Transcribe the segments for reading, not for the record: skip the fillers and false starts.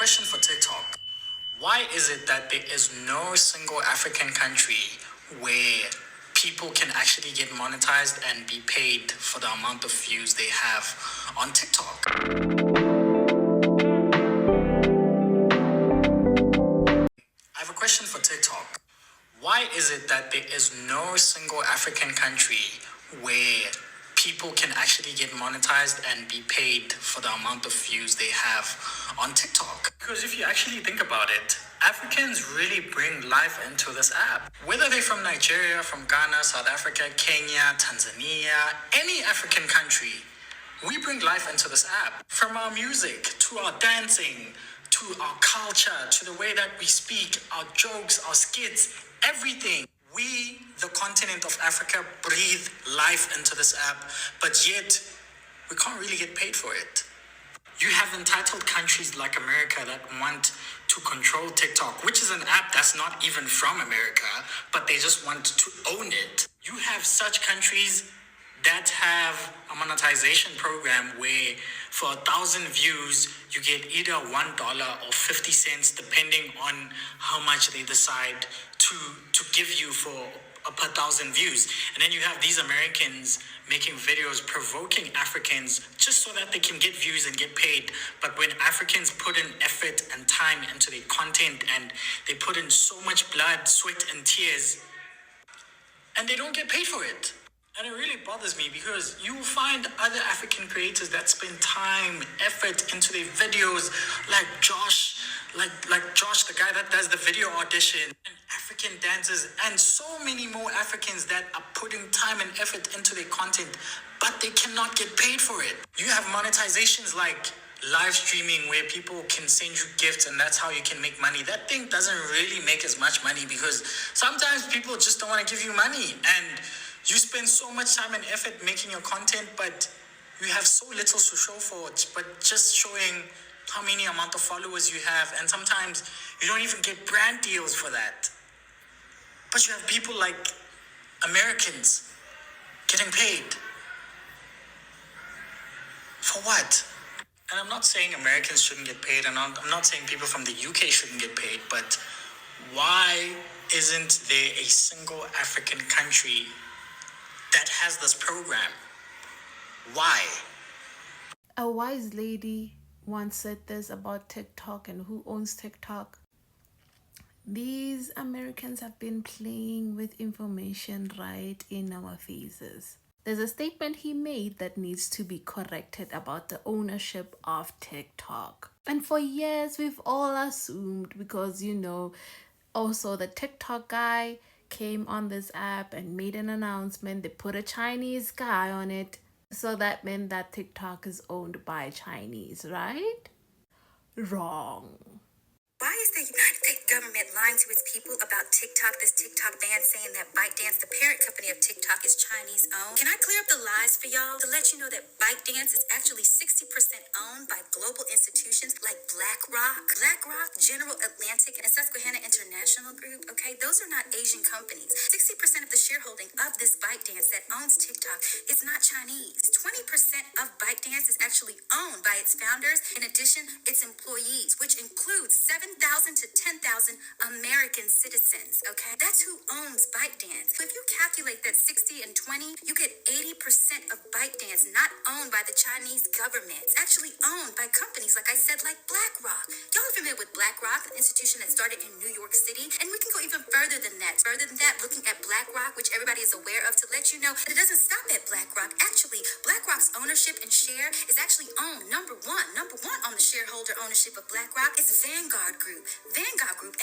question for TikTok. Why is it that there is no single African country where people can actually get monetized and be paid for the amount of views they have on TikTok? I have a question for TikTok. Why is it that there is no single African country where people can actually get monetized and be paid for the amount of views they have on TikTok? Because if you actually think about it, Africans really bring life into this app. Whether they're from Nigeria, from Ghana, South Africa, Kenya, Tanzania, any African country, we bring life into this app. From our music, to our dancing, to our culture, to the way that we speak, our jokes, our skits, everything. We, the continent of Africa, breathe life into this app, but yet we can't really get paid for it. You have entitled countries like America that want to control TikTok, which is an app that's not even from America, but they just want to own it. You have such countries that have a monetization program where for 1,000 views, you get either $1 or 50 cents, depending on how much they decide to give you for per 1,000 views. And then you have these Americans making videos provoking Africans just so that they can get views and get paid. But when Africans put in effort and time into their content and they put in so much blood, sweat, and tears, and they don't get paid for it. And it really bothers me because you will find other African creators that spend time, effort into their videos, like Josh, like Josh, the guy that does the video audition, and African dancers, and so many more Africans that are putting time and effort into their content, but they cannot get paid for it. You have monetizations like live streaming where people can send you gifts and that's how you can make money. That thing doesn't really make as much money because sometimes people just don't want to give you money, and you spend so much time and effort making your content, but you have so little to show for it, but just showing how many amount of followers you have, and sometimes you don't even get brand deals for that. But you have people like Americans getting paid. For what? And I'm not saying Americans shouldn't get paid, and I'm not saying people from the UK shouldn't get paid, but why isn't there a single African country that has this program? Why? A wise lady once said this about TikTok and who owns TikTok. These Americans have been playing with information right in our faces. There's a statement he made that needs to be corrected about the ownership of TikTok. And for years, we've all assumed because, also the TikTok guy came on this app and made an announcement. They put a Chinese guy on it. So that meant that TikTok is owned by Chinese, right? Wrong. Why is the United States government lying to its people about TikTok, this TikTok ban saying that ByteDance, the parent company of TikTok, is Chinese owned? Can I clear up the lies for y'all to let you know that ByteDance is actually 60% owned by global institutions like BlackRock, General Atlantic, and Susquehanna International Group, okay? Those are not Asian companies. 60% of the shareholding of this ByteDance that owns TikTok is not Chinese. 20% of ByteDance is actually owned by its founders. In addition, its employees, which includes 7,000 to 10,000 American citizens, okay? That's who owns ByteDance. So if you calculate that 60 and 20, you get 80% of ByteDance not owned by the Chinese government. It's actually owned by companies, like I said, like BlackRock. Y'all are familiar with BlackRock, an institution that started in New York City, and we can go even further than that. Looking at BlackRock, which everybody is aware of, to let you know that it doesn't stop at BlackRock. Actually, BlackRock's ownership and share is actually owned, number one on the shareholder ownership of BlackRock is Vanguard Group.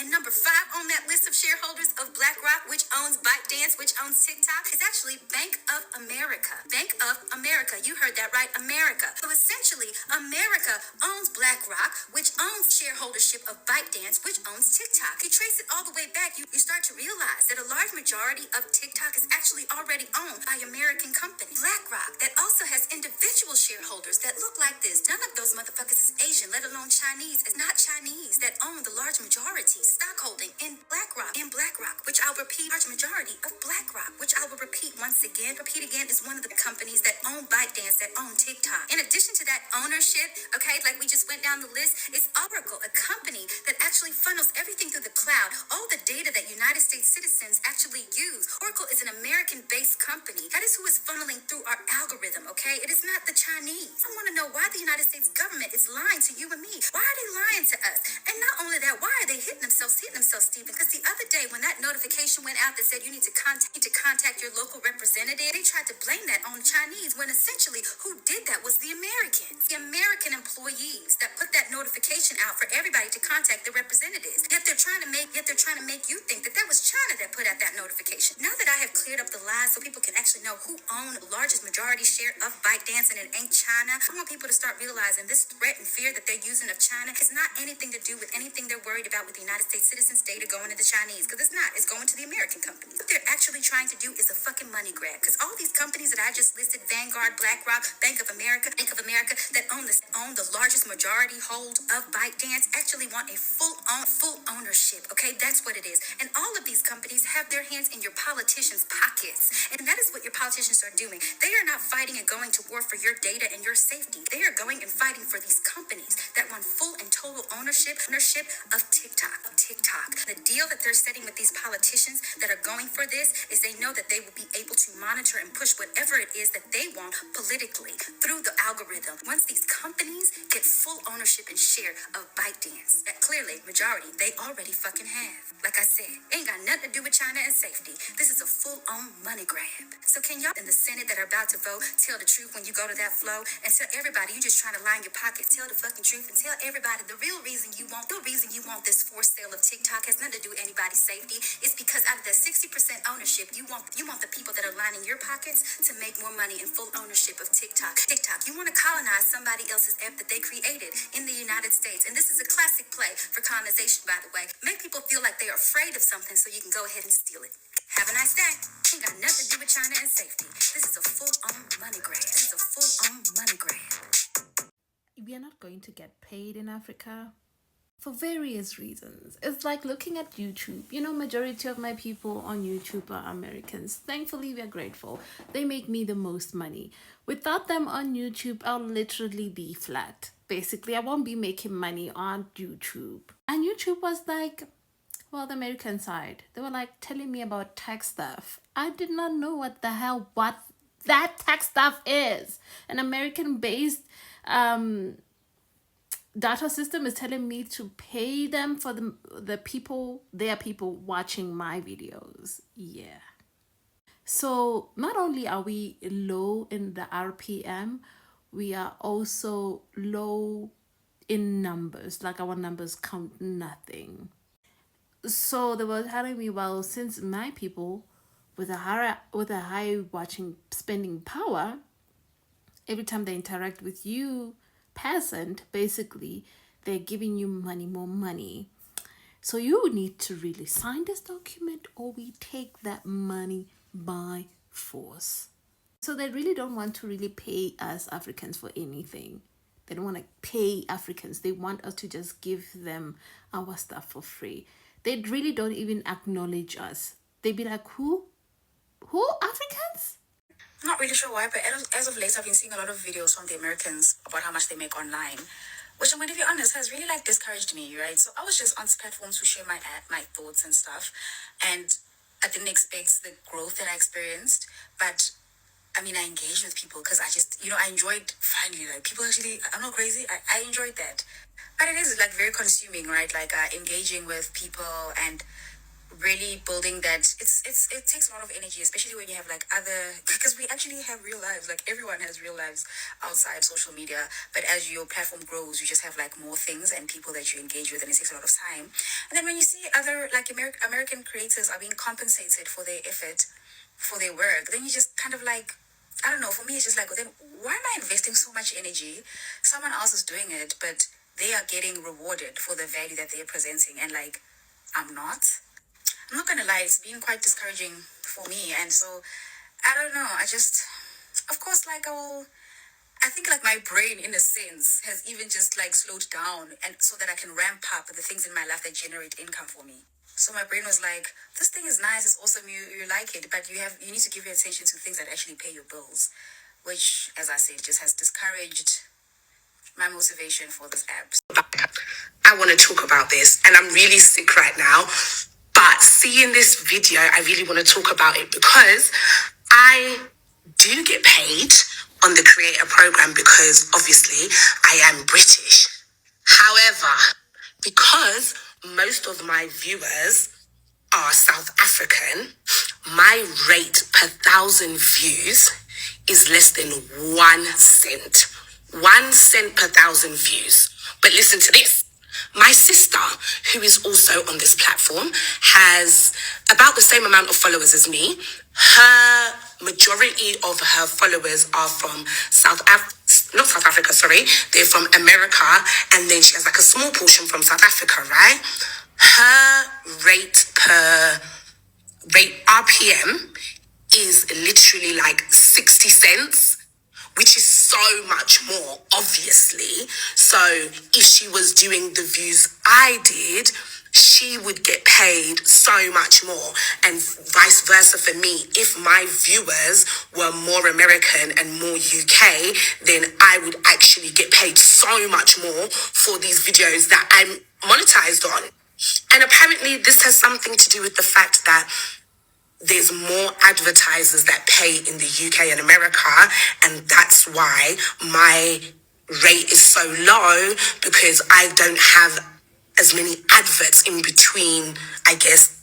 And number 5 on that list of shareholders of BlackRock, which owns ByteDance, which owns TikTok, is actually Bank of America. You heard that right, America. So essentially, America owns BlackRock, which owns shareholdership of ByteDance, which owns TikTok. You trace it all the way back, you start to realize that a large majority of TikTok is actually already owned by American companies. BlackRock, that also has individual shareholders that look like this. None of those motherfuckers is Asian, let alone Chinese. It's not Chinese that own the large majority stockholding in BlackRock, which I'll repeat, large majority of BlackRock, which I will repeat again, is one of the companies that own ByteDance, that own TikTok. In addition to that ownership, okay, like we just went down the list, it's Oracle, a company actually funnels everything through the cloud, all the data that United States citizens actually use. Oracle is an American-based company. That is who is funneling through our algorithm, okay? It is not the Chinese. I want to know why the United States government is lying to you and me. Why are they lying to us? And not only that, why are they hitting themselves, Stephen? Because the other day when that notification went out that said you need to contact your local representative, they tried to blame that on the Chinese when essentially who did that was the Americans. The American employees that put that notification out for everybody to contact the representatives. Yet they're trying to make you think that that was China that put out that notification. Now that I have cleared up the lies so people can actually know who owned the largest majority share of ByteDance, and it ain't China, I want people to start realizing this threat and fear that they're using of China has not anything to do with anything they're worried about with the United States citizens' data going to the Chinese, because it's not. It's going to the American companies. What they're actually trying to do is a fucking money grab, because all these companies that I just listed, Vanguard, BlackRock, Bank of America, that own the largest majority hold of ByteDance, actually want a full ownership. Okay, that's what it is. And all of these companies have their hands in your politicians' pockets, and that is what your politicians are doing. They are not fighting and going to war for your data and your safety. They are going and fighting for these companies that want full and total ownership of TikTok. The deal that they're setting with these politicians that are going for this is they know that they will be able to monitor and push whatever it is that they want politically through the algorithm. Once these companies get full ownership and share of ByteDance, that clearly majority they already fucking have. Like I said, ain't got nothing to do with China and safety. This is a full-on money grab. So can y'all in the Senate that are about to vote tell the truth when you go to that flow and tell everybody you just trying to line your pockets? Tell the fucking truth and tell everybody the real reason you want this forced sale of TikTok has nothing to do with anybody's safety. It's because out of that 60% ownership, you want the people that are lining your pockets to make more money in full ownership of TikTok. You want to colonize somebody else's app that they created in the United States. And this is a classic play for colonization, by the way. Make people feel like they are afraid of something so you can go ahead and steal it. Have a nice day. Ain't got nothing to do with China and safety. This is a full-on money grab. We are not going to get paid in Africa for various reasons. It's like looking at YouTube. You know, majority of my people on YouTube are Americans. Thankfully, we are grateful. They make me the most money. Without them on YouTube, I'll literally be flat. Basically, I won't be making money on YouTube. And YouTube was like, well, the American side, they were like telling me about tech stuff. I did not know what that tech stuff is. An American-based data system is telling me to pay them for their people watching my videos. Yeah. So not only are we low in the RPM, we are also low in numbers. Like our numbers count nothing. So they were telling me, well, since my people with a high watching spending power, every time they interact with you, peasant, basically, they're giving you more money. So you need to really sign this document or we take that money by force. So they really don't want to really pay us Africans for anything. They don't want to pay Africans. They want us to just give them our stuff for free. They really don't even acknowledge us. They'd be like, who? Africans? I'm not really sure why, but as of late, I've been seeing a lot of videos from the Americans about how much they make online, which I'm going to be honest, has really like discouraged me, right? So I was just on platforms to share my thoughts and stuff, and I didn't expect the growth that I experienced, but I mean, I engaged with people because I just, I enjoyed finally, like, people actually, I'm not crazy, I enjoyed that. But it is, like, very consuming, right? Like, engaging with people and really building that, it takes a lot of energy, especially when you have, like, because we actually have real lives, like, everyone has real lives outside social media, but as your platform grows, you just have, like, more things and people that you engage with, and it takes a lot of time. And then when you see other, like, American creators are being compensated for their effort, for their work, then you just kind of, like, I don't know, for me, it's just like, well, then why am I investing so much energy? Someone else is doing it, but they are getting rewarded for the value that they're presenting. And like, I'm not going to lie, it's been quite discouraging for me. And so, I don't know, of course, like, I think like my brain in a sense has even just like slowed down, and so that I can ramp up the things in my life that generate income for me. So my brain was like, this thing is nice, it's awesome, you like it, but you need to give your attention to things that actually pay your bills, which, as I said, just has discouraged my motivation for this app. I I want to talk about this, and I'm really sick right now. But seeing this video, I really want to talk about it because I do get paid on the creator program because obviously I am British. However, because most of my viewers are South African, my rate per 1,000 views is less than 1 cent. 1 cent per 1,000 views. But listen to this. My sister, who is also on this platform, has about the same amount of followers as me. Her majority of her followers are from not South Africa, sorry. They're from America, and then she has like a small portion from South Africa, right? Her rate RPM is literally like 60 cents, which is so much more, obviously. So if she was doing the views I did, she would get paid so much more, and vice versa for me. If my viewers were more American and more UK, then I would actually get paid so much more for these videos that I'm monetized on. And apparently this has something to do with the fact that there's more advertisers that pay in the UK and America, and that's why my rate is so low, because I don't have as many adverts in between. I guess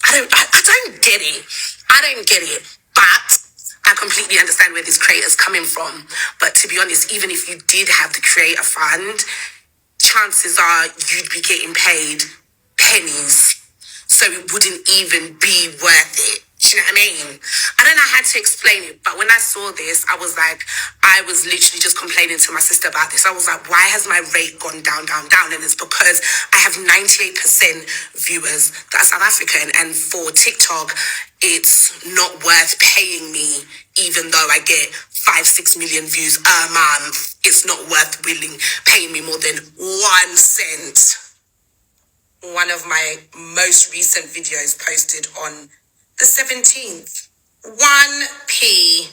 I don't get it. I don't get it. But I completely understand where this creator's coming from. But to be honest, even if you did have the creator fund, chances are you'd be getting paid pennies. So it wouldn't even be worth it. Do you know what I mean? I don't know how to explain it, but when I saw this, I was literally just complaining to my sister about this. I was like, why has my rate gone down, down, down? And it's because I have 98% viewers that are South African, and for TikTok, it's not worth paying me, even though I get 5-6 million views a month. It's not worth paying me more than 1 cent. One of my most recent videos posted on the 17th. 1p.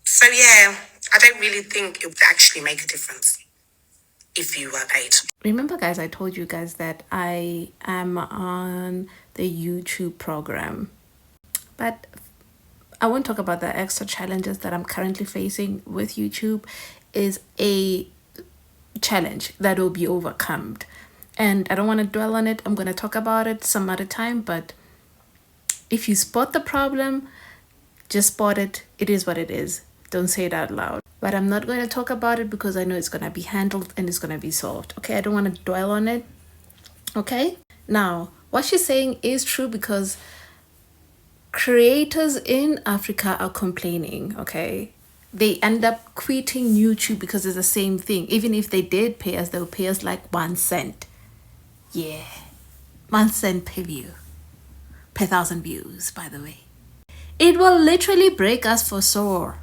So yeah, I don't really think it would actually make a difference if you were paid. Remember, guys, I told you guys that I am on the YouTube program. But I won't talk about the extra challenges that I'm currently facing with YouTube. Is a challenge that will be overcome. And I don't want to dwell on it. I'm going to talk about it some other time. But if you spot the problem, just spot it. It is what it is. Don't say it out loud. But I'm not going to talk about it because I know it's going to be handled and it's going to be solved. Okay, I don't want to dwell on it. Okay, now what she's saying is true, because creators in Africa are complaining. Okay, they end up quitting YouTube because it's the same thing. Even if they did pay us, they'll pay us like 1 cent. Yeah, 1 cent per view, per 1,000 views, by the way. It will literally break us for sure.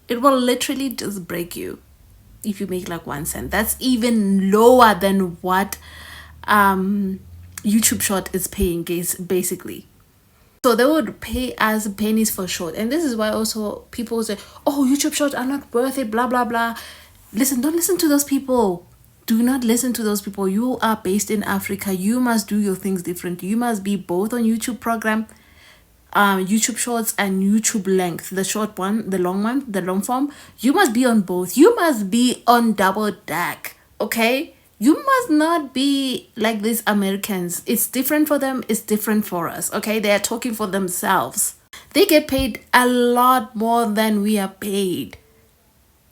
It will literally just break you if you make like 1 cent. That's even lower than what YouTube Short is paying, basically. So they would pay us pennies for short. And this is why also people say, oh, YouTube Shorts are not worth it, blah, blah, blah. Listen, don't listen to those people. Do not listen to those people. You are based in Africa. You must do your things different. You must be both on YouTube program, YouTube Shorts, and YouTube length. The short one, the long form. You must be on both. You must be on double deck. Okay? You must not be like these Americans. It's different for them. It's different for us. Okay? They are talking for themselves. They get paid a lot more than we are paid.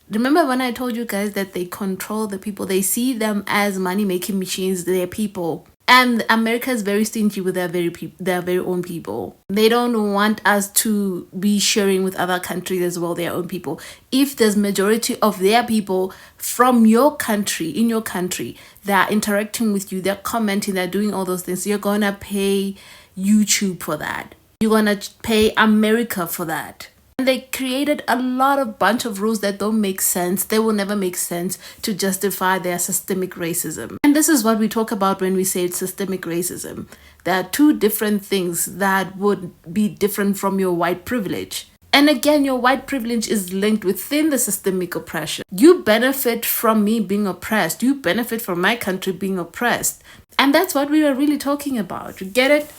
Remember when I told you guys that they control the people? They see them as money-making machines. They're people. And America is very stingy with their very own people. They don't want us to be sharing with other countries as well, their own people. If there's majority of their people from your country, in your country, they're interacting with you, they're commenting, they're doing all those things, you're going to pay YouTube for that. You're going to pay America for that. And they created a bunch of rules that don't make sense. They will never make sense to justify their systemic racism. And this is what we talk about when we say it's systemic racism. There are two different things that would be different from your white privilege. And again, your white privilege is linked within the systemic oppression. You benefit from me being oppressed. You benefit from my country being oppressed. And that's what we are really talking about. You get it?